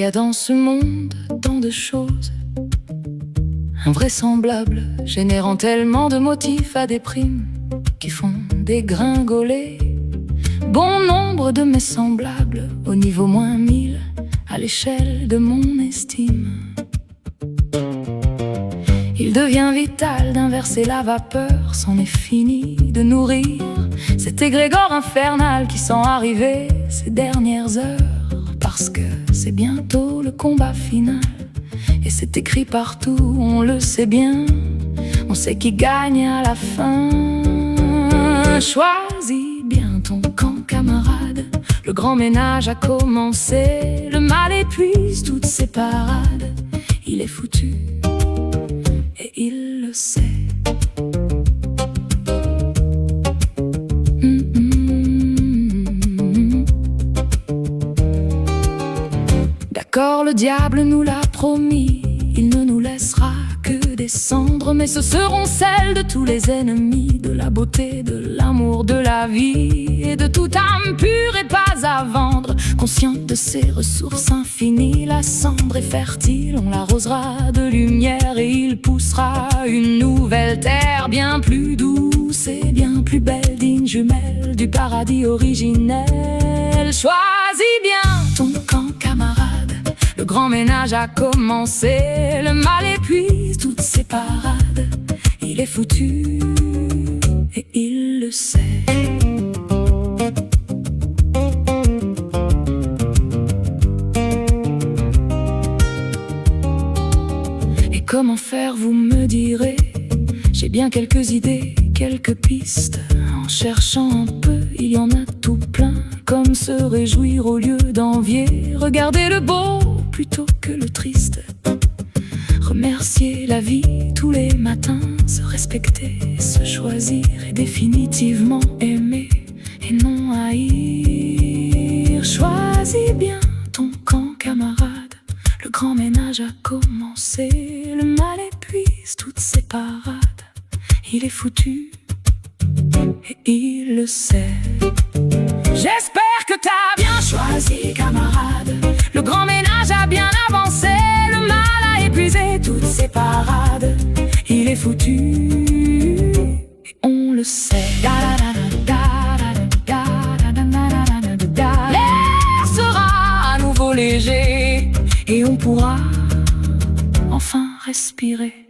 y a dans ce monde tant de choses invraisemblables, générant tellement de motifs à des primes qui font dégringoler bon nombre de mes semblables au niveau moins 1000 à l'échelle de mon estime. Il devient vital d'inverser la vapeur, c'en est fini de nourrir cet égrégore infernal qui sent arriver ces dernières heures, parce que c'est bientôt le combat final. Et c'est écrit partout, on le sait bien, on sait qui gagne à la fin. Choisis bien ton camp, camarade, le grand ménage a commencé. Le mal épuise toutes ses parades, il est foutu et il le sait. D'accord, le diable nous l'a promis, il ne nous laissera que des cendres, mais ce seront celles de tous les ennemis, de la beauté, de l'amour, de la vie, et de toute âme pure et pas à vendre. Consciente de ses ressources infinies, la cendre est fertile, on l'arrosera de lumière et il poussera une nouvelle terre bien plus douce et bien plus belle, digne jumelle du paradis originel. Choisis bien ton camp, camarade, le grand ménage a commencé. Le mal épuise toutes ses parades, il est foutu et il le sait. Et comment faire, vous me direz? J'ai bien quelques idées, quelques pistes. En cherchant un peu, il y en a tout plein. Comme se réjouir au lieu d'envier, regarder le beau plutôt que le triste, remercier la vie tous les matins, se respecter, se choisir et définitivement aimer et non haïr. Choisis bien ton camp, camarade, le grand ménage a commencé. Le mal épuise toutes ses parades, il est foutu et il le sait. J'espère que t'as bien choisi, camarade, le grand ménage a bien avancé. Le mal a épuisé toutes ses parades, il est foutu et on le sait. L'air sera à nouveau léger et on pourra enfin respirer.